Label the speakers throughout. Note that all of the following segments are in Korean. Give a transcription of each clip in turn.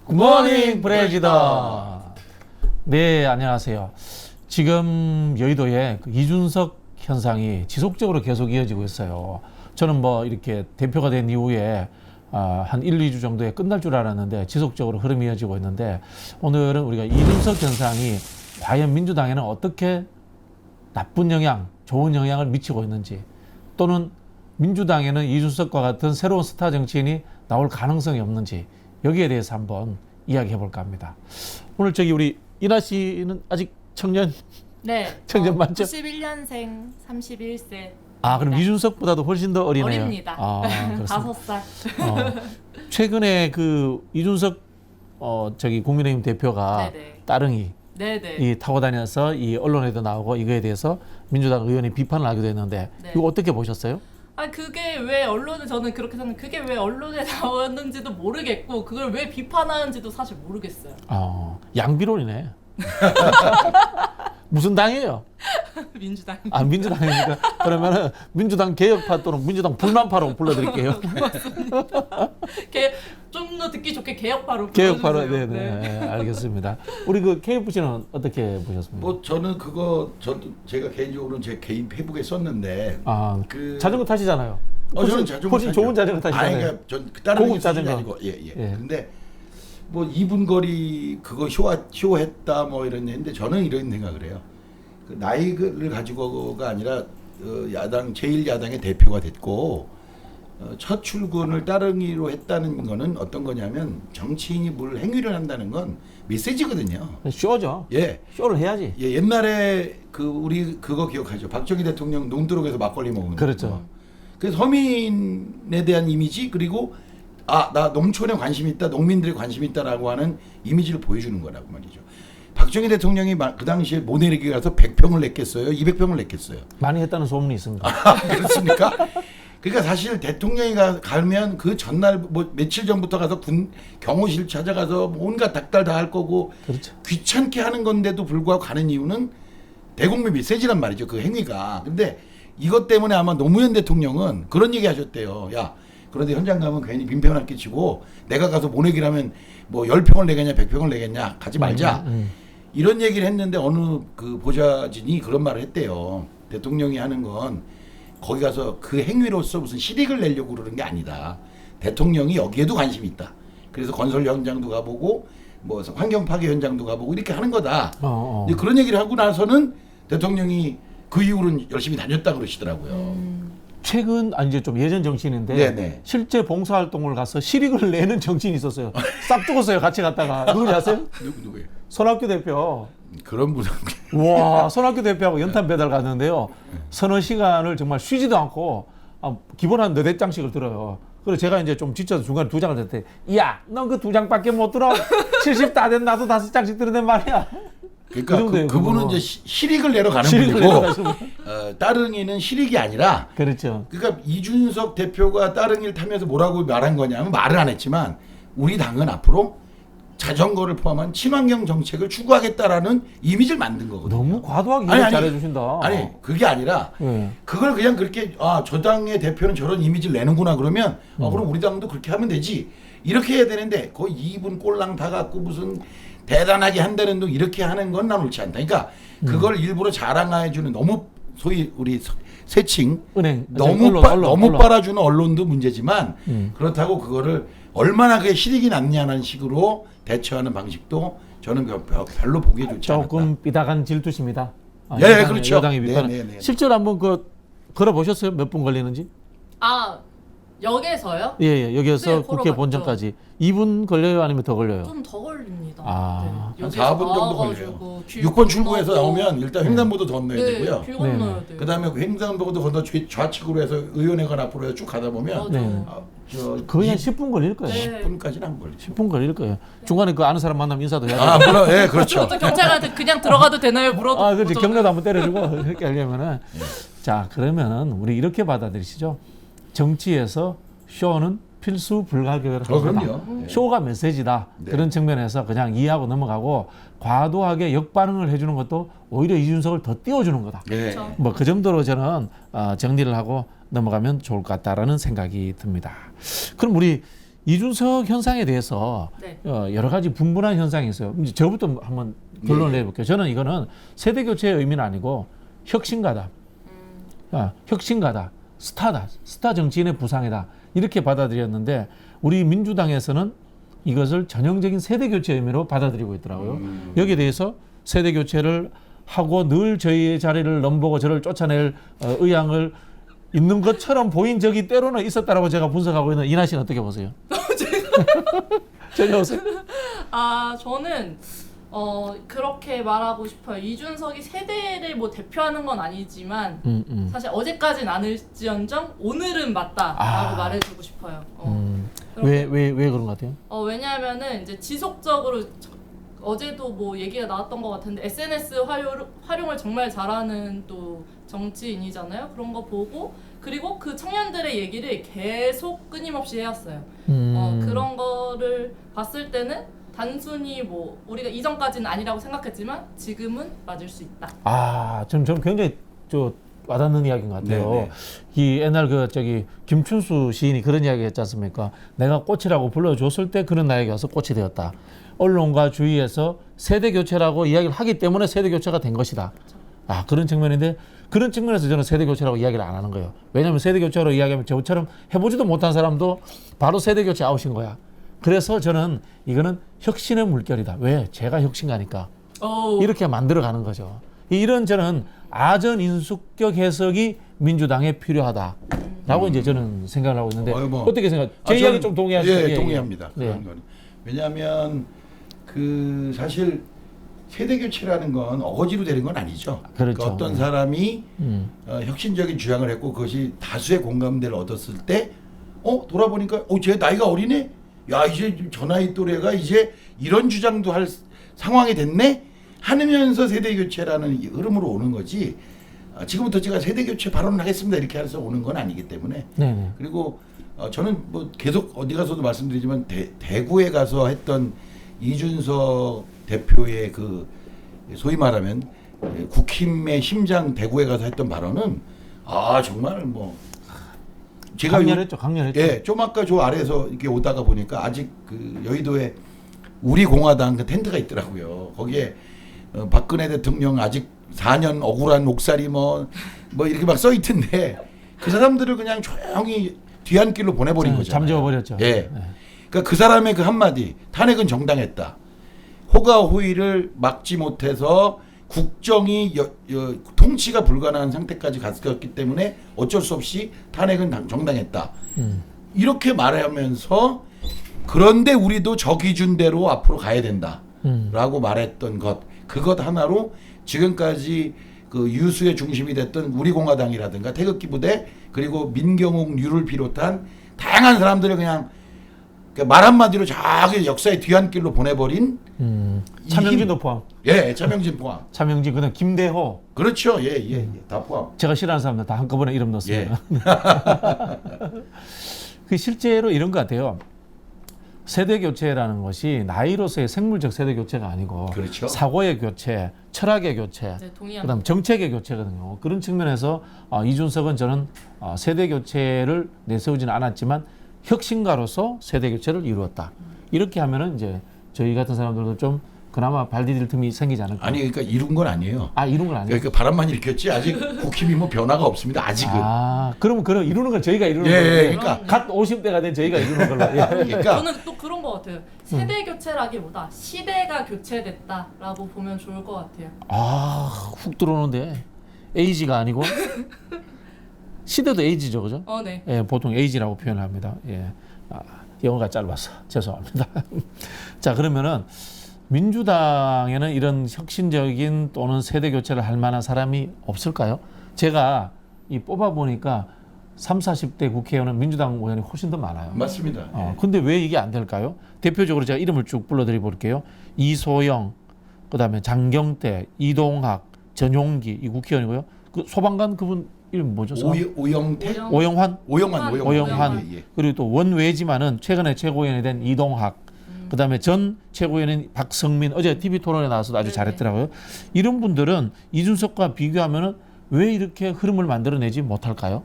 Speaker 1: 굿모닝 프레지더. 네, 안녕하세요. 지금 여의도에 그 이준석 현상이 지속적으로 계속 이어지고 있어요. 저는 뭐 이렇게 대표가 된 이후에 한 1, 2주 정도에 끝날 줄 알았는데 지속적으로 흐름이 이어지고 있는데, 오늘은 우리가 이준석 현상이 과연 민주당에는 어떻게 나쁜 영향, 좋은 영향을 미치고 있는지, 또는 민주당에는 이준석과 같은 새로운 스타 정치인이 나올 가능성이 없는지, 여기에 대해서 한번 이야기해 볼까 합니다. 오늘 우리 이나 씨는 아직 청년?
Speaker 2: 네.
Speaker 1: 청년 맞죠?
Speaker 2: 91년생 31세.
Speaker 1: 그럼 이준석보다도 훨씬 더 어리네요.
Speaker 2: 어립니다.
Speaker 1: 그렇습니다.
Speaker 2: 5살.
Speaker 1: 최근에 그 이준석 국민의힘 대표가
Speaker 2: 네네.
Speaker 1: 따릉이
Speaker 2: 네네.
Speaker 1: 타고 다녀서 이 언론에도 나오고 이거에 대해서 민주당 의원이 비판을 하기도 했는데,
Speaker 2: 네.
Speaker 1: 이거 어떻게 보셨어요?
Speaker 2: 그게 왜 언론에, 저는 그렇게 생각해요. 그게 왜 언론에 나왔는지도 모르겠고, 그걸 왜 비판하는지도 사실 모르겠어요.
Speaker 1: 양비론이네. 무슨 당이에요?
Speaker 2: 민주당.
Speaker 1: 민주당이니까 그러면은 민주당 개혁파 또는 민주당 불만파로 불러드릴게요.
Speaker 2: 좀 더 듣기 좋게 개혁파로
Speaker 1: 개혁파로.
Speaker 2: 불러주세요.
Speaker 1: 네, 알겠습니다. 우리 그 KF 씨는 어떻게 보셨습니까?
Speaker 3: 뭐 저는 저도 제가 개인적으로는 제 개인 페이북에 썼는데
Speaker 1: 자전거 타시잖아요.
Speaker 3: 저는 자전거
Speaker 1: 훨씬 좋은 자전거 타시잖아요.
Speaker 3: 그러니까 전 다른
Speaker 1: 고급 자전거
Speaker 3: 아니고 예. 근데 뭐 2분 거리 그거 쇼했다 뭐 이런 얘기인데, 저는 이런 생각을 해요. 그 나이를 가지고가 아니라 제1야당의 대표가 됐고 첫 출근을 따릉이로 했다는 거는 어떤 거냐면, 정치인이 뭘 행위를 한다는 건 메시지거든요.
Speaker 1: 쇼죠.
Speaker 3: 예.
Speaker 1: 쇼를 해야지.
Speaker 3: 예, 옛날에 우리 그거 기억하죠? 박정희 대통령 논두렁에서 막걸리 먹는
Speaker 1: 그렇죠.
Speaker 3: 거. 그래서 서민에 대한 이미지, 그리고 나 농촌에 관심 있다, 농민들에 관심 있다라고 하는 이미지를 보여주는 거라고 말이죠. 박정희 대통령이 그 당시에 모내리기 가서 100평을 냈겠어요? 200평을 냈겠어요?
Speaker 1: 많이 했다는 소문이 있습니다.
Speaker 3: 그렇습니까? 그러니까 사실 대통령이 가면 그 전날 뭐 며칠 전부터 가서 경호실 찾아가서 온갖 닥달 다 할 거고,
Speaker 1: 그렇죠.
Speaker 3: 귀찮게 하는 건데도 불구하고 가는 이유는 대국민 메시지란 말이죠, 그 행위가. 근데 이것 때문에 아마 노무현 대통령은 그런 얘기 하셨대요. 야, 그런데 현장 가면 괜히 민폐만 끼치고 내가 가서 모내기를 하면 뭐 10평을 내겠냐 100평을 내겠냐, 가지 말자. 이런 얘기를 했는데, 어느 그 보좌진이 그런 말을 했대요. 대통령이 하는 건 거기 가서 그 행위로서 무슨 실익을 내려고 그러는 게 아니다. 대통령이 여기에도 관심이 있다. 그래서 건설 현장도 가보고 뭐 환경 파괴 현장도 가보고 이렇게 하는 거다. 근데 그런 얘기를 하고 나서는 대통령이 그 이후로는 열심히 다녔다 그러시더라고요.
Speaker 1: 최근 이제 좀 예전 정치인인데,
Speaker 3: 네네.
Speaker 1: 실제 봉사활동을 가서 실익을 내는 정치인이 있었어요. 싹 죽었어요. 같이 갔다가. 누군지 아세요?
Speaker 3: 누구예요?
Speaker 1: 손학규 대표.
Speaker 3: 그런 분은
Speaker 1: 와, 손학규 대표하고 연탄 배달 갔는데요. 서너 시간을 정말 쉬지도 않고 기본 한 4장씩을 들어요. 그래서 제가 이제 좀 지쳐서 중간에 2장을 들었더니, 야, 넌 그 2장밖에 못 들어. 70 다 된 나도 5장씩 들었단 말이야.
Speaker 3: 그러니까 그분은 이제 실익을 내러 가는 분이고, 따릉이는 실익이 아니라.
Speaker 1: 그렇죠.
Speaker 3: 그러니까 이준석 대표가 따릉이를 타면서 뭐라고 말한 거냐면, 말을 안 했지만 우리 당은 앞으로 자전거를 포함한 친환경 정책을 추구하겠다라는 이미지를 만든 거거든요.
Speaker 1: 너무 과도하게 이해 잘해주신다.
Speaker 3: 아니, 그게 아니라 그걸 그냥 그렇게 저 당의 대표는 저런 이미지를 내는구나 그러면 그럼 우리 당도 그렇게 하면 되지, 이렇게 해야 되는데, 거의 2분 꼴랑 다 갖고 무슨 대단하게 한다는 둥 이렇게 하는 건 난 옳지 않다. 그러니까 그걸 일부러 자랑해주는, 너무 소위 우리 세칭
Speaker 1: 은행
Speaker 3: 너무 빨아주는 언론도 문제지만, 그렇다고 그거를 얼마나 그게 실익이 남냐는 식으로 대처하는 방식도 저는 별로 보기에 좋지 않다.
Speaker 1: 조금 삐딱한 질투십니다.
Speaker 3: 그렇죠.
Speaker 1: 여당의 비판. 실제로 한번 걸어보셨어요? 몇 분 걸리는지?
Speaker 2: 역에서요?
Speaker 1: 예, 여기에서
Speaker 2: 네,
Speaker 1: 국회
Speaker 2: 걸어봤죠.
Speaker 1: 본전까지 2분 걸려요? 아니면 더 걸려요?
Speaker 2: 좀 더 걸립니다.
Speaker 3: 한
Speaker 2: 여기서
Speaker 3: 4분 정도
Speaker 2: 나와가지고
Speaker 3: 걸려요.
Speaker 2: 길
Speaker 3: 6번 출구에서
Speaker 2: 건너고.
Speaker 3: 나오면 일단 횡단보도 건너야 되고요.
Speaker 2: 길 건너야 돼요.
Speaker 3: 그 다음에 횡단보도 건너 좌측으로 해서 의원회관 앞으로 해서 쭉 가다 보면
Speaker 1: 거의 한 10분 걸릴 거예요.
Speaker 2: 네.
Speaker 3: 10분까지는 안 걸리죠.
Speaker 1: 10분 걸릴 거예요. 중간에 그 아는 사람 만나면 인사도 해야 돼요.
Speaker 3: 물론, 예, 그렇죠.
Speaker 2: 저 경찰한테 그냥 들어가도 되나요? 물어도.
Speaker 1: 그렇지. 경례도 한번 때려주고 이렇게 하려면은. 자, 그러면은 우리 이렇게 받아들이시죠. 정치에서 쇼는 필수 불가결한 거다.
Speaker 3: 그럼요.
Speaker 1: 쇼가 메시지다.
Speaker 3: 네.
Speaker 1: 그런 측면에서 그냥 이해하고 넘어가고, 과도하게 역반응을 해주는 것도 오히려 이준석을 더 띄워주는 거다.
Speaker 3: 네.
Speaker 1: 뭐 그 정도로 저는 정리를 하고 넘어가면 좋을 것 같다라는 생각이 듭니다. 그럼 우리 이준석 현상에 대해서
Speaker 2: 네.
Speaker 1: 여러 가지 분분한 현상이 있어요. 이제 저부터 한번 결론을
Speaker 3: 네.
Speaker 1: 내볼게요. 저는 이거는 세대 교체의 의미는 아니고 혁신가다. 혁신가다. 스타다. 스타 정치인의 부상이다. 이렇게 받아들였는데 우리 민주당에서는 이것을 전형적인 세대 교체 의미로 받아들이고 있더라고요. 여기에 대해서 세대 교체를 하고 늘 저희의 자리를 넘보고 저를 쫓아낼 의향을 있는 것처럼 보인 적이 때로는 있었다라고 제가 분석하고 있는 이나 씨는 어떻게 보세요? 전혀 오세요?
Speaker 2: 아 저는 그렇게 말하고 싶어요. 이준석이 세대를 뭐 대표하는 건 아니지만 사실 어제까진 아닐지언정 오늘은 맞다라고 말해주고 싶어요.
Speaker 1: 왜 그런 것 같아요?
Speaker 2: 왜냐하면은 이제 지속적으로 어제도 뭐 얘기가 나왔던 것 같은데 SNS 활용을 정말 잘하는 또 정치인이잖아요. 그런 거 보고 그리고 그 청년들의 얘기를 계속 끊임없이 해왔어요. 그런 거를 봤을 때는 단순히 뭐 우리가 이전까지는 아니라고 생각했지만 지금은 맞을 수 있다.
Speaker 1: 아, 좀 굉장히 와닿는 이야기인 것 같아요.
Speaker 3: 네네.
Speaker 1: 이 옛날 김춘수 시인이 그런 이야기 했지 않습니까? 내가 꽃이라고 불러줬을 때 그는 나에게 와서 꽃이 되었다. 언론과 주위에서 세대 교체라고 이야기를 하기 때문에 세대 교체가 된 것이다. 아, 그런 측면인데 그런 측면에서 저는 세대 교체라고 이야기를 안 하는 거예요. 왜냐하면 세대 교체로 이야기하면 저처럼 해보지도 못한 사람도 바로 세대 교체 아웃인 거야. 그래서 저는 이거는 혁신의 물결이다. 왜? 제가 혁신가니까. 이렇게 만들어가는 거죠. 이런 저는 아전 인수격 해석이 민주당에 필요하다라고 이제 저는 생각을 하고 있는데 어떻게 생각해요? 제 이야기 좀 동의하시죠?
Speaker 3: 예, 동의합니다.
Speaker 1: 네.
Speaker 3: 그런 건. 왜냐하면 사실 세대 교체라는 건 어거지로 되는 건 아니죠.
Speaker 1: 그렇죠.
Speaker 3: 그러니까 어떤 사람이 혁신적인 주장을 했고 그것이 다수의 공감대를 얻었을 때 돌아보니까 쟤 나이가 어리네? 야 이제 저 나이 또래가 이제 이런 주장도 할 상황이 됐네? 하면서 세대 교체라는 흐름으로 오는 거지 지금부터 제가 세대 교체 발언을 하겠습니다 이렇게 해서 오는 건 아니기 때문에
Speaker 1: 네네.
Speaker 3: 그리고 저는 뭐 계속 어디 가서도 말씀드리지만 대구에 가서 했던 이준석 대표의 그 소위 말하면 국힘의 심장 대구에 가서 했던 발언은 정말 뭐 제가
Speaker 1: 강렬했죠.
Speaker 3: 예, 좀 아까 저 아래에서 이렇게 오다가 보니까 아직 그 여의도에 우리 공화당 그 텐트가 있더라고요. 거기에 박근혜 대통령 아직 4년 억울한 옥살이 뭐 이렇게 막 써 있던데 그 사람들을 그냥 조용히 뒤안길로 보내버린 거잖아요.
Speaker 1: 잠재워버렸죠.
Speaker 3: 예. 그러니까 그 사람의 그 한마디 탄핵은 정당했다. 호가호위를 막지 못해서 국정이 통치가 불가능한 상태까지 갔었기 때문에 어쩔 수 없이 탄핵은 정당했다. 이렇게 말하면서 그런데 우리도 저 기준대로 앞으로 가야 된다라고 말했던 그것 하나로 지금까지 그 유수의 중심이 됐던 우리공화당이라든가 태극기 부대 그리고 민경욱 류를 비롯한 다양한 사람들을 그냥 말 한마디로 저기 역사의 뒤안길로 보내버린
Speaker 1: 차명진도 포함.
Speaker 3: 예, 차명진 포함.
Speaker 1: 차명진 그다음 김대호.
Speaker 3: 그렇죠. 예, 다 포함.
Speaker 1: 제가 싫어하는 사람들 다 한꺼번에 이름 넣었습니다.
Speaker 3: 예.
Speaker 1: 그 실제로 이런 것 같아요. 세대 교체라는 것이 나이로서의 생물적 세대 교체가 아니고
Speaker 3: 그렇죠.
Speaker 1: 사고의 교체, 철학의 교체,
Speaker 2: 네, 동의합니다.
Speaker 1: 그다음 정책의 교체거든요. 그런 측면에서 이준석은 저는 세대 교체를 내세우지는 않았지만 혁신가로서 세대 교체를 이루었다. 이렇게 하면은 이제 저희 같은 사람들도 좀 그나마 발 디딜 틈이 생기지 않을까.
Speaker 3: 아니 그러니까 이룬 건 아니에요.
Speaker 1: 이룬 건 아니에요.
Speaker 3: 그러니까 바람만 일으켰지 아직 국힘이 뭐 변화가 없습니다. 아직은.
Speaker 1: 그럼 이루는 건 저희가 이루는
Speaker 3: 예,
Speaker 1: 거예요.
Speaker 3: 예, 그러니까.
Speaker 1: 갓 50대가 된 저희가 이루는 걸로. 예.
Speaker 3: 그러니까
Speaker 2: 저는 또 그런 것 같아요. 세대 교체라기보다 시대가 교체됐다라고 보면 좋을 것 같아요.
Speaker 1: 훅 들어오는데 에이지가 아니고 시대도 에이지죠, 그죠?
Speaker 2: 네.
Speaker 1: 예, 보통 에이지라고 표현합니다. 예, 영어가 짧아서 죄송합니다. 자, 그러면은 민주당에는 이런 혁신적인 또는 세대 교체를 할 만한 사람이 없을까요? 제가 뽑아 보니까 30, 40대 국회의원은 민주당 의원이 훨씬 더 많아요.
Speaker 3: 맞습니다. 예.
Speaker 1: 근데 왜 이게 안 될까요? 대표적으로 제가 이름을 쭉 불러드려 볼게요. 이소영, 그다음에 장경태, 이동학, 전용기 이 국회의원이고요. 그 소방관 그분 이름 뭐죠?
Speaker 3: 오영태?
Speaker 1: 오영환.
Speaker 3: 오영환. 예.
Speaker 1: 그리고 또 원외지만은 최근에 최고위원이 된 이동학. 그다음에 전 최고위원인 박성민 어제 TV 토론에 나와서 아주 잘했더라고요. 이런 분들은 이준석과 비교하면은 왜 이렇게 흐름을 만들어내지 못할까요?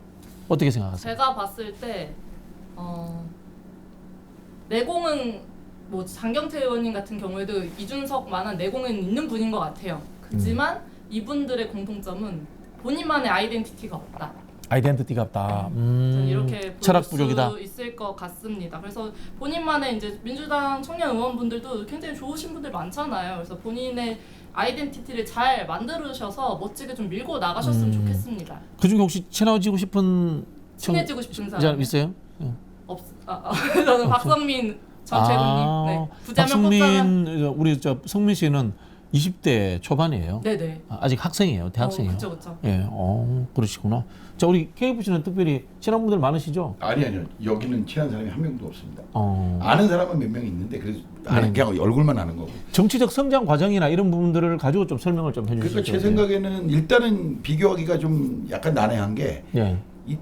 Speaker 1: 어떻게 생각하세요?
Speaker 2: 제가 봤을 때 내공은 뭐 장경태 의원님 같은 경우에도 이준석만한 내공은 있는 분인 것 같아요. 그렇지만 이분들의 공통점은 본인만의 아이덴티티가 없다.
Speaker 1: 아이덴티티가 없다.
Speaker 2: 저는 이렇게 볼
Speaker 1: 철학
Speaker 2: 수
Speaker 1: 부족이다.
Speaker 2: 있을 것 같습니다. 그래서 본인만의 이제 민주당 청년 의원분들도 굉장히 좋으신 분들 많잖아요. 그래서 본인의 아이덴티티를 잘 만들으셔서 멋지게 좀 밀고 나가셨으면 좋겠습니다.
Speaker 1: 그중에 혹시 친해지고 싶은
Speaker 2: 친해지고 싶은
Speaker 1: 사람
Speaker 2: 사람
Speaker 1: 있어요?
Speaker 2: 저는 박성민 전 최고님. 네. 부자명 꼽자면
Speaker 1: 박성민 우리 저 성민 씨는 20대 초반이에요.
Speaker 2: 네네.
Speaker 1: 아직 학생이에요. 대학생이에요.
Speaker 2: 그렇죠.
Speaker 1: 예, 그러시구나. 자, 우리 KF 씨는 특별히 친한 분들 많으시죠?
Speaker 3: 아니요. 여기는 친한 사람이 한 명도 없습니다.
Speaker 1: 어.
Speaker 3: 아는 사람은 몇 명 있는데 그래서 아는 그냥 얼굴만 아는 거고.
Speaker 1: 정치적 성장 과정이나 이런 부분들을 가지고 좀 설명을 좀 해주시죠.
Speaker 3: 그러니까 제 생각에는 일단은 비교하기가 좀 약간 난해한 게
Speaker 1: 예.
Speaker 3: 이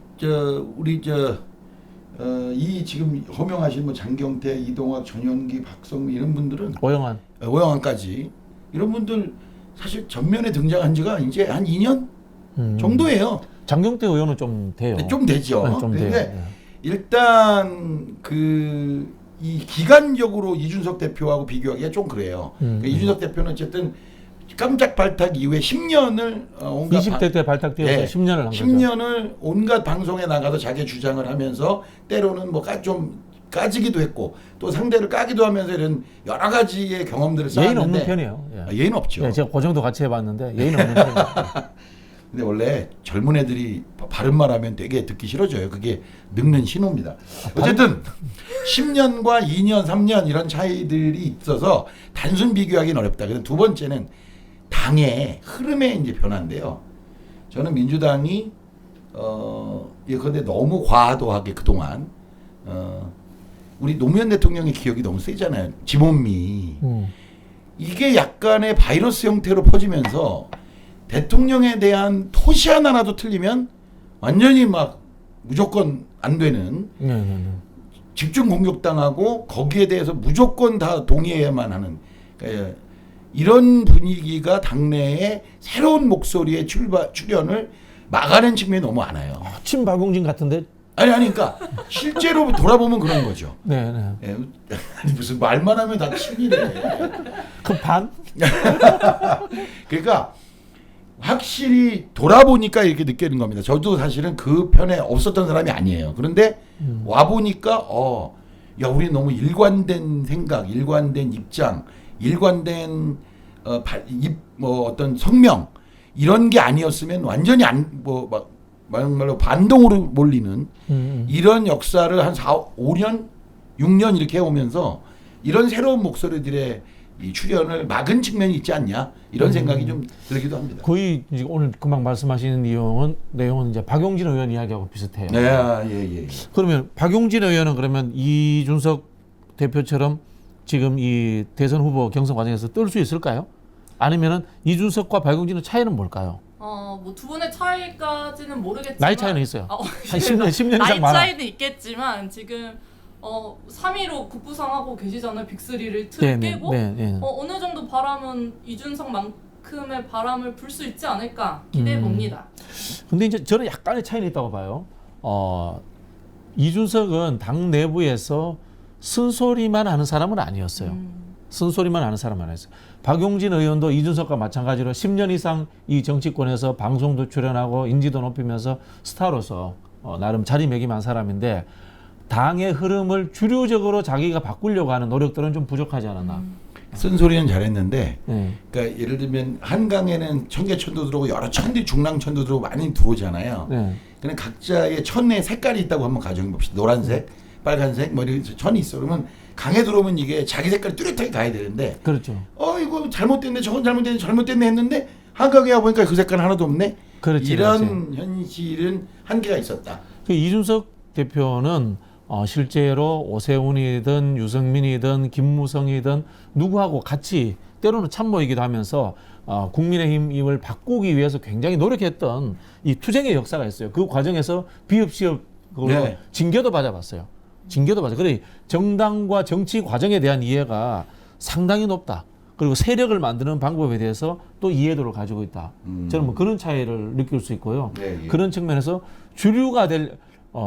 Speaker 3: 지금 호명하신 뭐 장경태, 이동학, 전현기, 박성민 이런 분들은 오영환까지 이런 분들 사실 전면에 등장한 지가 이제 한 2년 정도예요.
Speaker 1: 장경태 의원은 좀 돼요.
Speaker 3: 좀 되죠.
Speaker 1: 네, 좀
Speaker 3: 근데
Speaker 1: 돼요.
Speaker 3: 일단 이 기간적으로 이준석 대표하고 비교하기가 좀 그래요. 그러니까 이준석 대표는 어쨌든 깜짝 발탁 이후에 10년을 온갖
Speaker 1: 20대 때 발탁되어서 10년을 한 거죠.
Speaker 3: 10년을 온갖 방송에 나가서 자기 주장을 하면서 때로는 뭐 좀 까지기도 했고 또 상대를 까기도 하면서 이런 여러 가지의 경험들을
Speaker 1: 예의는
Speaker 3: 쌓았는데
Speaker 1: 없는 편이에요. 예.
Speaker 3: 예의는 없죠.
Speaker 1: 예, 제가 그 정도 같이 해봤는데 예의는 없는 편이에요.
Speaker 3: 근데 원래 젊은 애들이 바른 말 하면 되게 듣기 싫어져요. 그게 늙는 신호입니다. 어쨌든 10년과 2년, 3년 이런 차이들이 있어서 단순 비교하기는 어렵다. 그래서 두 번째는 당의 흐름의 이제 변화인데요. 저는 민주당이 그런데 너무 과도하게 그동안 우리 노무현 대통령의 기억이 너무 세잖아요. 지몬미. 이게 약간의 바이러스 형태로 퍼지면서 대통령에 대한 토시 하나라도 틀리면 완전히 막 무조건 안 되는 집중 공격당하고 거기에 대해서 무조건 다 동의해야만 하는 이런 분위기가 당내에 새로운 목소리의 출현을 막아낸 측면이 너무 많아요.
Speaker 1: 친박용진 같은데?
Speaker 3: 아니 그러니까 실제로 돌아보면 그런 거죠.
Speaker 1: 네.
Speaker 3: 예, 무슨 말만 하면 다 친이래.
Speaker 1: 그 반?
Speaker 3: 그러니까 확실히 돌아보니까 이렇게 느끼는 겁니다. 저도 사실은 그 편에 없었던 사람이 아니에요. 그런데 와 보니까 야 우리 너무 일관된 생각, 일관된 입장, 일관된 어떤 성명 이런 게 아니었으면 완전히 말로 반동으로 몰리는 이런 역사를 한 5년, 6년 이렇게 해오면서 이런 새로운 목소리들의 이 출현을 막은 측면이 있지 않냐 이런 생각이 좀 들기도 합니다.
Speaker 1: 거의 이제 오늘 금방 말씀하시는 내용은 이제 박용진 의원 이야기하고 비슷해요.
Speaker 3: 네, 예.
Speaker 1: 그러면 박용진 의원은 그러면 이준석 대표처럼 지금 이 대선 후보 경선 과정에서 뜰 수 있을까요? 아니면은 이준석과 박용진의 차이는 뭘까요?
Speaker 2: 뭐 두 분의 차이까지는 모르겠지만
Speaker 1: 나이 차이는 있어요. 한 10년 이상
Speaker 2: 나이
Speaker 1: 많아.
Speaker 2: 차이는 있겠지만 지금 3위로 국부상하고 계시잖아요. 빅3를 깨고 어느 정도 바람은 이준석만큼의 바람을 불 수 있지 않을까 기대해 봅니다.
Speaker 1: 근데 이제 저는 약간의 차이는 있다고 봐요. 이준석은 당 내부에서 쓴소리만 하는 사람은 아니었어요. 쓴소리만 하는 사람은 아니었어요. 박용진 의원도 이준석과 마찬가지로 10년 이상 이 정치권에서 방송도 출연하고 인지도 높이면서 스타로서 나름 자리매김한 사람인데 당의 흐름을 주류적으로 자기가 바꾸려고 하는 노력들은 좀 부족하지 않았나.
Speaker 3: 쓴소리는 잘했는데 그러니까 예를 들면 한강에는 청계천도 들어오고 여러 천들이 중랑천도 들어오고 많이 들어오잖아요. 그냥 각자의 천의 색깔이 있다고 한번 가정해 봅시다. 노란색, 빨간색 뭐 이런 천이 있어. 그러면 강에 들어오면 이게 자기 색깔이 뚜렷하게 가야 되는데
Speaker 1: 그렇죠.
Speaker 3: 이거 잘못됐네 저건 잘못됐네 했는데 한강에 와보니까 그 색깔 하나도 없네. 이런 현실은 한계가 있었다.
Speaker 1: 이준석 대표는 실제로 오세훈이든 유승민이든 김무성이든 누구하고 같이 때로는 참모이기도 하면서 국민의힘 힘을 바꾸기 위해서 굉장히 노력했던 이 투쟁의 역사가 있어요. 그 과정에서 비읍시읍 징계도 받아봤어요. 그래 정당과 정치 과정에 대한 이해가 상당히 높다. 그리고 세력을 만드는 방법에 대해서 또 이해도를 가지고 있다. 저는 뭐 그런 차이를 느낄 수 있고요. 그런 측면에서 주류가 될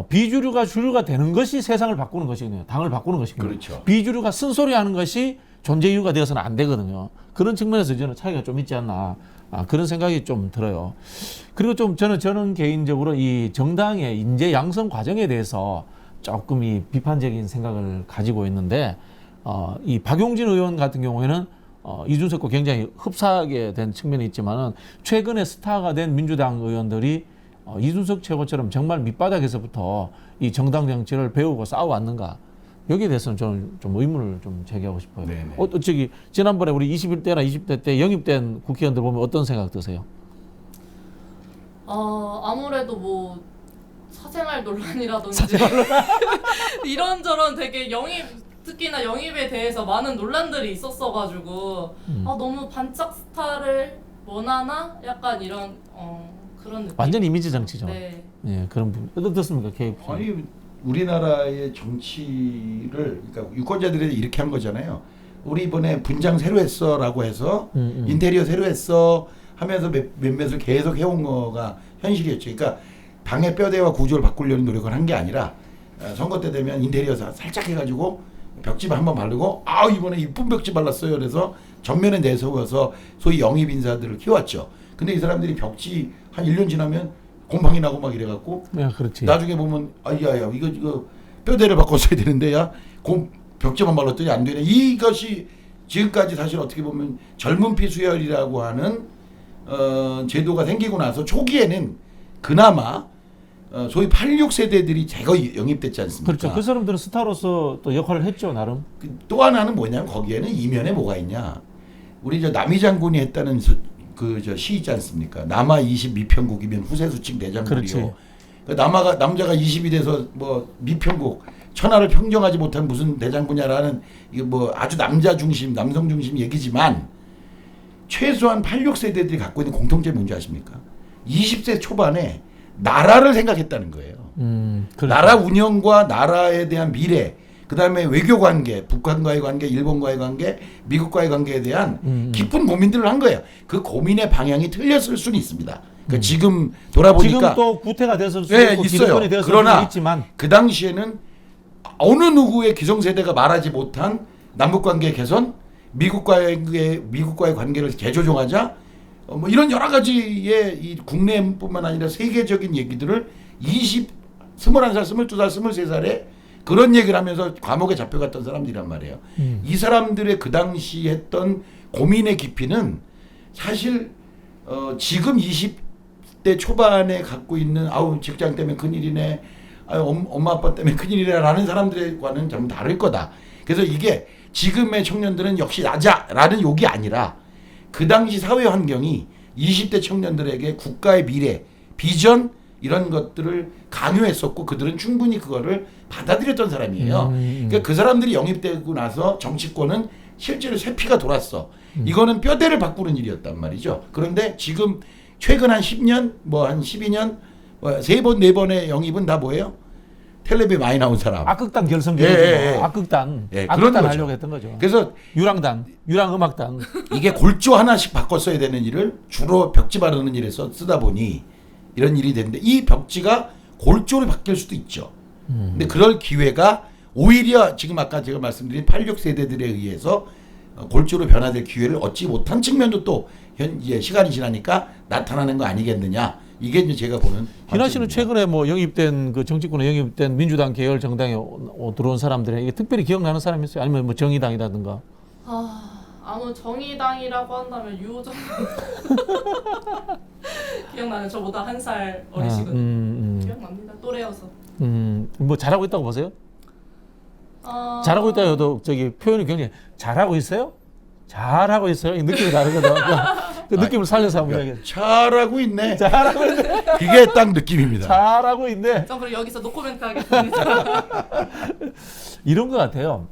Speaker 1: 비주류가 주류가 되는 것이 세상을 바꾸는 것이거든요. 당을 바꾸는 것이거든요.
Speaker 3: 그렇죠.
Speaker 1: 비주류가 쓴소리하는 것이 존재 이유가 되어서는 안 되거든요. 그런 측면에서 저는 차이가 좀 있지 않나 그런 생각이 좀 들어요. 그리고 좀 저는 개인적으로 이 정당의 인재 양성 과정에 대해서 조금 이 비판적인 생각을 가지고 있는데 이 박용진 의원 같은 경우에는 이준석과 굉장히 흡사하게 된 측면이 있지만은 최근에 스타가 된 민주당 의원들이 이준석 최고처럼 정말 밑바닥에서부터 이 정당 정치를 배우고 싸워왔는가 여기에 대해서는 저는 좀 의문을 좀 제기하고 싶어요.
Speaker 3: 네네.
Speaker 1: 저기 지난번에 우리 21대나 20대 때 영입된 국회의원들 보면 어떤 생각 드세요?
Speaker 2: 아무래도 뭐 사생활 논란이라든지 이런저런 되게 특히나 영입에 대해서 많은 논란들이 있었어가지고 너무 반짝 스타를 원하나 약간 이런 그런 느낌.
Speaker 1: 완전 이미지 정치죠.
Speaker 2: 네.
Speaker 1: 예, 그런 부분. 어떻습니까, KP?
Speaker 3: 아니 우리나라의 정치를 그러니까 유권자들이 이렇게 한 거잖아요. 우리 이번에 분장 새로 했어라고 해서 인테리어 새로 했어 하면서 몇몇을 계속 해온 거가 현실이었죠. 그러니까 당의 뼈대와 구조를 바꾸려는 노력을 한 게 아니라 선거 때 되면 인테리어 살짝 해가지고 벽지 한번 바르고 이번에 이쁜 벽지 발랐어요. 그래서 전면에 내세워서 소위 영입 인사들을 키웠죠. 근데 이 사람들이 벽지 한 1년 지나면 곰팡이 나고 막 이래갖고
Speaker 1: 네, 그렇지.
Speaker 3: 나중에 보면 야야 이거 뼈대를 바꿨어야 되는데 벽지만 발랐더니 안 되네. 이것이 지금까지 사실 어떻게 보면 젊은 피 수혈이라고 하는 제도가 생기고 나서 초기에는 그나마 소위 86세대들이 제거 영입됐지 않습니까?
Speaker 1: 그렇죠. 그 사람들은 스타로서 또 역할을 했죠, 나름.
Speaker 3: 또 하나는 뭐냐면 거기에는 이면에 뭐가 있냐. 우리 저 남이 장군이 했다는 시 있지 않습니까? 남아 20 미편국이면 후세 수칙 내장군이요. 남자가 20이 돼서 뭐 미편국 천하를 평정하지 못한 무슨 대장군이라는 이게 뭐 아주 남자 중심, 남성 중심 얘기지만 최소한 86세대들이 갖고 있는 공통점이 뭔지 아십니까? 20세 초반에 나라를 생각했다는 거예요.
Speaker 1: 그렇죠.
Speaker 3: 나라 운영과 나라에 대한 미래, 그 다음에 외교 관계, 북한과의 관계, 일본과의 관계, 미국과의 관계에 대한 깊은 고민들을 한 거예요. 그 고민의 방향이 틀렸을 수는 있습니다. 그러니까 지금 돌아보니까
Speaker 1: 지금 또 구태가 됐을 수도
Speaker 3: 네,
Speaker 1: 있고
Speaker 3: 있어요.
Speaker 1: 기득권이 됐을
Speaker 3: 그러나
Speaker 1: 수도 있지만
Speaker 3: 그 당시에는 어느 누구의 기성세대가 말하지 못한 남북관계 개선, 미국과의 관계를 재조정하자, 뭐 이런 여러 가지의 이 국내뿐만 아니라 세계적인 얘기들을 21살, 22살, 23살에 그런 얘기를 하면서 감옥에 잡혀갔던 사람들이란 말이에요. 이 사람들의 그 당시 했던 고민의 깊이는 사실 지금 20대 초반에 갖고 있는 직장 때문에 큰일이네, 엄마 아빠 때문에 큰일이라는 사람들과는 좀 다를 거다. 그래서 이게 지금의 청년들은 역시 나자라는 욕이 아니라 그 당시 사회 환경이 20대 청년들에게 국가의 미래, 비전 이런 것들을 강요했었고 그들은 충분히 그거를 받아들였던 사람이에요. 그러니까 그 사람들이 영입되고 나서 정치권은 실제로 쇠피가 돌았어. 이거는 뼈대를 바꾸는 일이었단 말이죠. 그런데 지금 최근 한 10년, 한 12년, 3번, 4번의 영입은 다 뭐예요? 텔레비에 많이 나온 사람.
Speaker 1: 악극단 결성되고 악극단
Speaker 3: 그런 거죠.
Speaker 1: 하려고 했던 거죠.
Speaker 3: 그래서
Speaker 1: 유랑단, 유랑음악단.
Speaker 3: 이게 골조 하나씩 바꿨어야 되는 일을 주로 벽지 바르는 일에 쓰다 보니 이런 일이 되는데 이 벽지가 골조로 바뀔 수도 있죠. 근데 그럴 기회가 오히려 지금 아까 제가 말씀드린 86세대들에 의해서 골조로 변화될 기회를 얻지 못한 측면도 또 이제 시간이 지나니까 나타나는 거 아니겠느냐. 이게 이제 제가 보는.
Speaker 1: 희나 씨는 최근에 뭐 영입된 그 정치권에 영입된 민주당 계열 정당에 들어온 사람들에 이게 특별히 기억나는 사람이 있어요? 아니면 뭐 정의당이라든가?
Speaker 2: 아무 정의당이라고 한다면 유호정 기억나는 저보다 한 살 어리시거든요. 기억납니다. 또래여서.
Speaker 1: 뭐 잘하고 있다고 보세요? 잘하고 있다 해도 저기 표현이 굉장히 잘하고 있어요? 잘하고 있어요? 이 느낌이 다르거든. 그 느낌을 살려서 한번 이야기해.
Speaker 3: 잘하고 있네.
Speaker 1: 잘하고 있네.
Speaker 3: 그게 딱 느낌입니다.
Speaker 1: 잘하고 있네.
Speaker 2: 저 그럼 여기서 노코멘트 하겠습니다.
Speaker 1: 이런 것 같아요.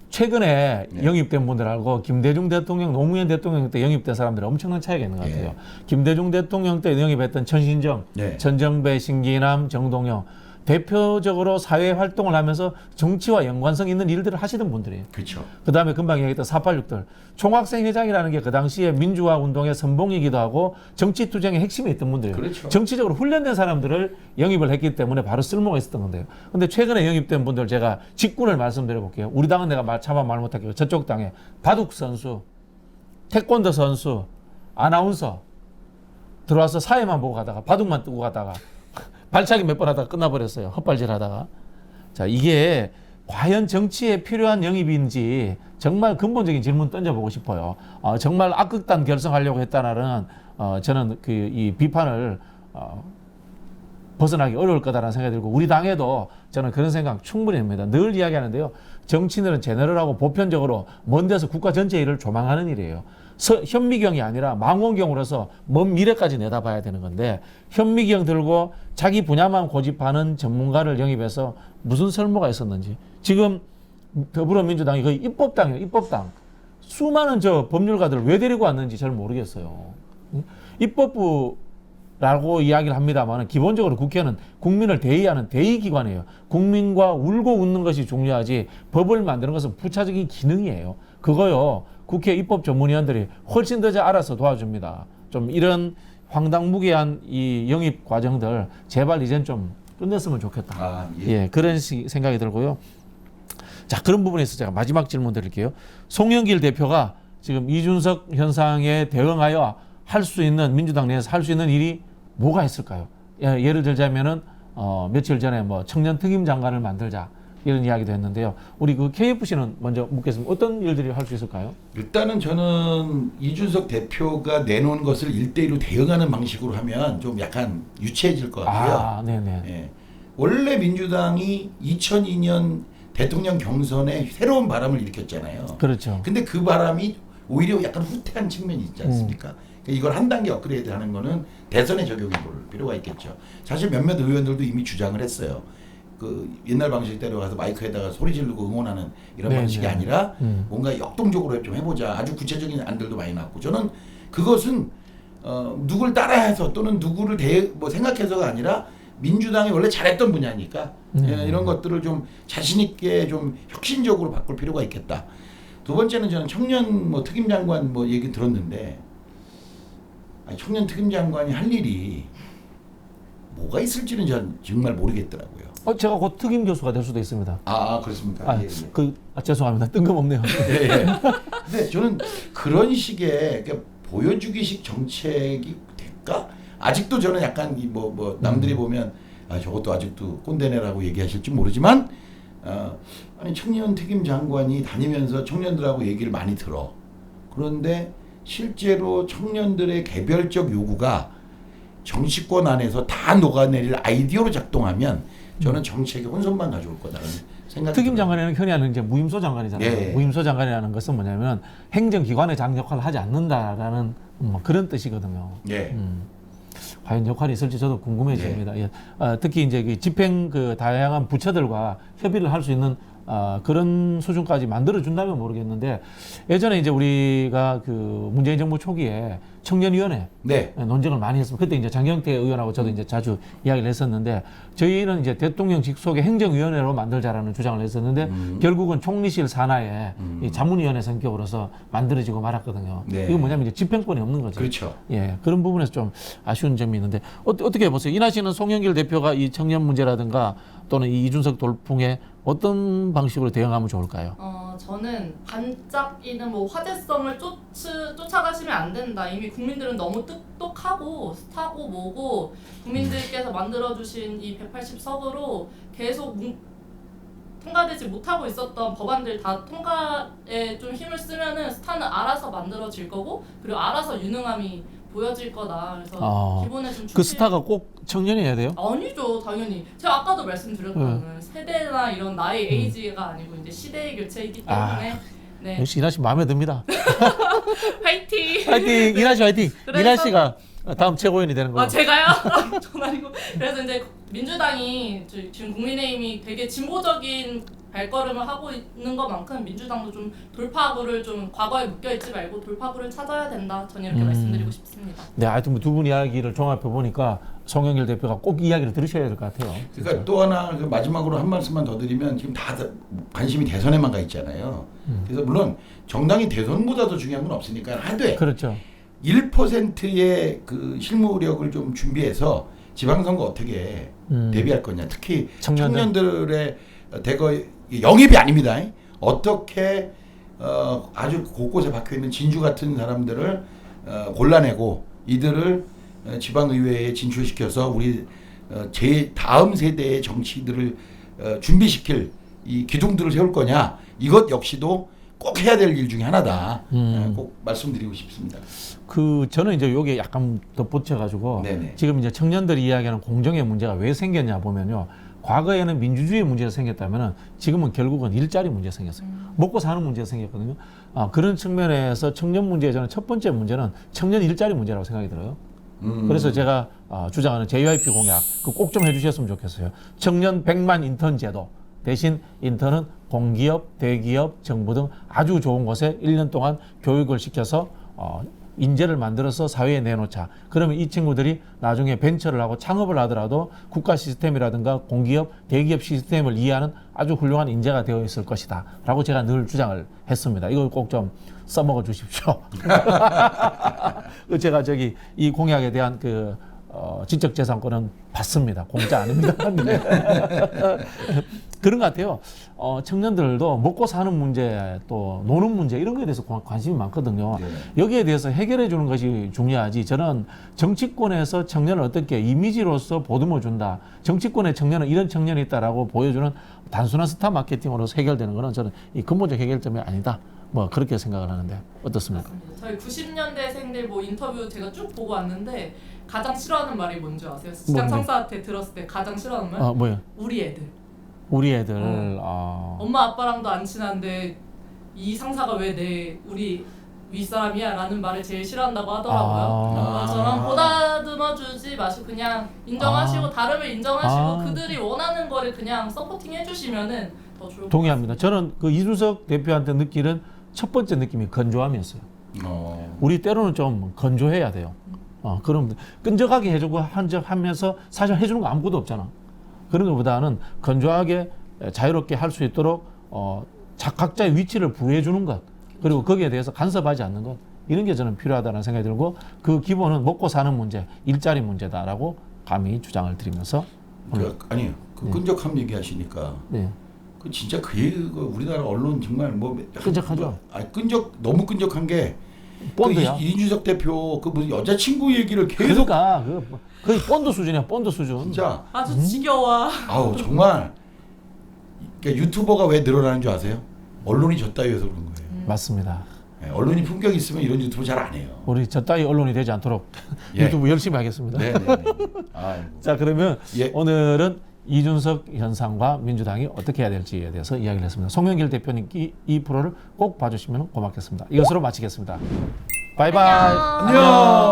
Speaker 1: 최근에 영입된 분들하고 김대중 대통령, 노무현 대통령 때 영입된 사람들이 엄청난 차이가 있는 것 같아요. 김대중 대통령 때 영입했던 천신정,
Speaker 3: 네.
Speaker 1: 전정배, 신기남, 정동영. 대표적으로 사회 활동을 하면서 정치와 연관성 있는 일들을 하시던 분들이에요.
Speaker 3: 그렇죠.
Speaker 1: 그다음에 금방 얘기했던 486들 총학생회장이라는 게 그 당시에 민주화 운동의 선봉이기도 하고 정치 투쟁의 핵심에 있던 분들이에요.
Speaker 3: 그렇죠.
Speaker 1: 정치적으로 훈련된 사람들을 영입을 했기 때문에 바로 쓸모가 있었던 건데요. 근데 최근에 영입된 분들 제가 직군을 말씀드려 볼게요. 우리 당은 내가 차마 말 못할게요. 저쪽 당에 바둑 선수, 태권도 선수, 아나운서 들어와서 사회만 보고 가다가 바둑만 뜨고 가다가 발차기 몇 번 하다가 끝나버렸어요. 헛발질 하다가. 자, 이게 과연 정치에 필요한 영입인지 정말 근본적인 질문 던져보고 싶어요. 정말 악극단 결성하려고 했다는 저는 이 비판을 벗어나기 어려울 거다라는 생각이 들고 우리 당에도 저는 그런 생각 충분히 합니다. 늘 이야기하는데요. 정치인들은 제너럴하고 보편적으로 먼 데서 국가 전체 일을 조망하는 일이에요. 현미경이 아니라 망원경으로서 먼 미래까지 내다봐야 되는 건데 현미경 들고 자기 분야만 고집하는 전문가를 영입해서 무슨 설모가 있었는지 지금 더불어민주당이 거의 입법당이에요. 입법당. 수많은 저 법률가들을 왜 데리고 왔는지 잘 모르겠어요. 입법부라고 이야기를 합니다만 기본적으로 국회는 국민을 대의하는 대의기관이에요. 국민과 울고 웃는 것이 중요하지 법을 만드는 것은 부차적인 기능이에요. 그거요. 국회 입법 전문위원들이 훨씬 더 잘 알아서 도와줍니다. 좀 이런 황당무계한 이 영입 과정들 제발 이젠 좀 끝냈으면 좋겠다. 예, 그런 생각이 들고요. 자, 그런 부분에서 제가 마지막 질문 드릴게요. 송영길 대표가 지금 이준석 현상에 대응하여 할 수 있는 민주당 내에서 할 수 있는 일이 뭐가 있을까요? 예를 들자면은 며칠 전에 뭐 청년 특임 장관을 만들자. 이런 이야기도 했는데요. 우리 그 KFC는 먼저 묻겠습니다. 어떤 일들이 할 수 있을까요?
Speaker 3: 일단은 저는 이준석 대표가 내놓은 것을 1대1로 대응하는 방식으로 하면 좀 약간 유치해질 것 같고요.
Speaker 1: 네네.
Speaker 3: 예. 원래 민주당이 2002년 대통령 경선에 새로운 바람을 일으켰잖아요.
Speaker 1: 그렇죠.
Speaker 3: 근데 그 바람이 오히려 약간 후퇴한 측면이 있지 않습니까? 그러니까 이걸 한 단계 업그레이드 하는 거는 대선에 적용해 볼 필요가 있겠죠. 사실 몇몇 의원들도 이미 주장을 했어요. 그 옛날 방식대로 가서 마이크에다가 소리 지르고 응원하는 이런 방식이 아니라 뭔가 역동적으로 좀 해보자. 아주 구체적인 안들도 많이 나왔고 저는 그것은 누굴 따라해서 또는 누구를 생각해서가 아니라 민주당이 원래 잘했던 분야니까 이런 것들을 좀 자신 있게 좀 혁신적으로 바꿀 필요가 있겠다. 두 번째는 저는 청년 특임 장관 얘기 들었는데 청년 특임 장관이 할 일이 뭐가 있을지는 전 정말 모르겠더라고요.
Speaker 1: 제가 곧 특임 교수가 될 수도 있습니다.
Speaker 3: 그렇습니까? 예.
Speaker 1: 죄송합니다. 뜬금없네요.
Speaker 3: 예. 근데 저는 그런 식의 보여주기식 정책이 될까? 아직도 저는 약간 남들이 보면 저것도 아직도 꼰대네라고 얘기하실지 모르지만 아니 청년 특임 장관이 다니면서 청년들하고 얘기를 많이 들어. 그런데 실제로 청년들의 개별적 요구가 정치권 안에서 다 녹아내릴 아이디어로 작동하면 저는 정책에 혼선만 가져올 거다라는 생각이
Speaker 1: 특임
Speaker 3: 들어요.
Speaker 1: 장관에는 흔히 하는 이제 무임소 장관이잖아요.
Speaker 3: 예.
Speaker 1: 무임소 장관이라는 것은 뭐냐면 행정기관의 장 역할을 하지 않는다라는 그런 뜻이거든요.
Speaker 3: 예.
Speaker 1: 과연 역할이 있을지 저도 궁금해집니다. 예. 특히 이제 그 집행 다양한 부처들과 협의를 할 수 있는 그런 수준까지 만들어준다면 모르겠는데 예전에 이제 우리가 그 문재인 정부 초기에 청년위원회 논쟁을 많이 했습니다. 그때 이제 장경태 의원하고 저도 이제 자주 이야기를 했었는데 저희는 이제 대통령 직속의 행정위원회로 만들자라는 주장을 했었는데 결국은 총리실 산하에 이 자문위원회 성격으로서 만들어지고 말았거든요. 이건 뭐냐면 이제 집행권이 없는 거죠.
Speaker 3: 그렇죠.
Speaker 1: 예, 그런 부분에서 좀 아쉬운 점이 있는데 어떻게 보세요? 이나 씨는 송영길 대표가 이 청년 문제라든가 또는 이 이준석 돌풍에 어떤 방식으로 대응하면 좋을까요?
Speaker 2: 저는 반짝이는 화제성을 쫓아가시면 안 된다. 이미 국민들은 너무 똑똑하고 스타고 뭐고 국민들께서 만들어주신 이 180석으로 계속 통과되지 못하고 있었던 법안들 다 통과에 좀 힘을 쓰면은 스타는 알아서 만들어질 거고 그리고 알아서 유능함이 보여질 거다. 그래서 기본에 좀
Speaker 1: 그 스타가 꼭 청년이어야 돼요?
Speaker 2: 아니죠, 당연히. 제가 아까도 말씀드렸던 세대나 이런 나이 에이지가 아니고 이제 시대의 교체이기 때문에. 네.
Speaker 1: 역시 이나 씨 마음에 듭니다.
Speaker 2: 화이팅!
Speaker 1: 화이팅! 이나 씨 화이팅! 이나 씨가 다음 최고위원이 되는 거예요.
Speaker 2: 제가요? 전 아니고. 그래서 이제 민주당이 지금 국민의힘이 되게 진보적인 발걸음을 하고 있는 것만큼 민주당도 좀 돌파구를 좀 과거에 묶여 있지 말고 돌파구를 찾아야 된다. 저는 이렇게 말씀드리고 싶습니다.
Speaker 1: 네, 하여튼 뭐 두 분 이야기를 종합해 보니까 송영길 대표가 꼭 이야기를 들으셔야 될 것 같아요.
Speaker 3: 그러니까 또 하나 그 마지막으로 한 말씀만 더 드리면 지금 다 관심이 대선에만 가 있잖아요. 그래서 물론 정당이 대선보다 더 중요한 건 없으니까 하되
Speaker 1: 그렇죠.
Speaker 3: 1%의 그 실무력을 좀 준비해서 지방선거 어떻게 대비할 거냐. 특히 청년들의 대거 영입이 아닙니다. 어떻게 아주 곳곳에 박혀 있는 진주 같은 사람들을 골라내고 이들을 지방의회에 진출시켜서 우리 제 다음 세대의 정치들을 준비시킬 이 기둥들을 세울 거냐. 이것 역시도 꼭 해야 될 일 중에 하나다. 꼭 말씀드리고 싶습니다.
Speaker 1: 그 저는 이제 요게 약간 덧붙여 가지고 지금 이제 청년들이 이야기하는 공정의 문제가 왜 생겼냐 보면요. 과거에는 민주주의 문제가 생겼다면은 지금은 결국은 일자리 문제가 생겼어요. 먹고 사는 문제가 생겼거든요. 그런 측면에서 청년 문제의 저는 첫 번째 문제는 청년 일자리 문제라고 생각이 들어요. 그래서 제가 주장하는 JYP 공약 그 꼭 좀 해주셨으면 좋겠어요. 청년 100만 인턴 제도 대신 인턴은 공기업, 대기업, 정부 등 아주 좋은 곳에 1년 동안 교육을 시켜서 인재를 만들어서 사회에 내놓자. 그러면 이 친구들이 나중에 벤처를 하고 창업을 하더라도 국가 시스템이라든가 공기업, 대기업 시스템을 이해하는 아주 훌륭한 인재가 되어 있을 것이다. 라고 제가 늘 주장을 했습니다. 이걸 꼭 좀 써먹어 주십시오. 제가 이 공약에 대한 지적재산권은 받습니다. 공짜 아닙니다. 그런 것 같아요. 청년들도 먹고 사는 문제 또 노는 문제 이런 거에 대해서 관심이 많거든요. 여기에 대해서 해결해 주는 것이 중요하지. 저는 정치권에서 청년을 어떻게 이미지로서 보듬어 준다. 정치권의 청년은 이런 청년이 있다라고 보여주는 단순한 스타 마케팅으로서 해결되는 거는 저는 이 근본적 해결점이 아니다. 뭐 그렇게 생각을 하는데 어떻습니까?
Speaker 2: 맞습니다. 저희 90년대생들 뭐 인터뷰 제가 쭉 보고 왔는데 가장 싫어하는 말이 뭔지 아세요? 시장 상사한테 들었을 때 가장 싫어하는 말?
Speaker 1: 뭐요?
Speaker 2: 우리 애들.
Speaker 1: 우리 애들.
Speaker 2: 엄마 아빠랑도 안 친한데 이 상사가 왜 우리 윗사람이야? 라는 말을 제일 싫어한다고 하더라고요. 저는 보다듬어 주지 마시고 그냥 인정하시고 다름을 인정하시고 그들이 원하는 거를 그냥 서포팅 해주시면은 더 좋을 것
Speaker 1: 동의합니다. 저는 그 이준석 대표한테 느끼는 첫 번째 느낌이 건조함이었어요. 우리 때로는 좀 건조해야 돼요. 그럼 끈적하게 해주고 하면서 사실 해주는 거 아무것도 없잖아. 그런 것보다는 건조하게 자유롭게 할 수 있도록 각자의 위치를 부여해 주는 것, 그리고 거기에 대해서 간섭하지 않는 것, 이런 게 저는 필요하다는 생각이 들고 그 기본은 먹고 사는 문제, 일자리 문제다라고 감히 주장을 드리면서
Speaker 3: 아니요. 그 끈적함 얘기하시니까 그 진짜 우리나라 언론 정말
Speaker 1: 끈적하죠.
Speaker 3: 너무 끈적한 게
Speaker 1: 본드야.
Speaker 3: 이준석 대표 그 무슨 여자친구 얘기를 계속
Speaker 1: 그러니까 거의 본드 수준이야. 본드 수준.
Speaker 3: 진짜
Speaker 2: 아주 지겨워.
Speaker 3: 아우 정말 그러니까 유튜버가 왜 늘어나는 줄 아세요? 언론이 저 따위여서 그런 거예요.
Speaker 1: 맞습니다.
Speaker 3: 언론이 품격이 있으면 이런 유튜브 잘 안 해요.
Speaker 1: 우리 저 따위 언론이 되지 않도록 유튜브 열심히 하겠습니다. 자, 그러면 오늘은 이준석 현상과 민주당이 어떻게 해야 될지에 대해서 이야기를 했습니다. 송영길 대표님 이 프로를 꼭 봐주시면 고맙겠습니다. 이것으로 마치겠습니다. 바이바이.
Speaker 3: 안녕.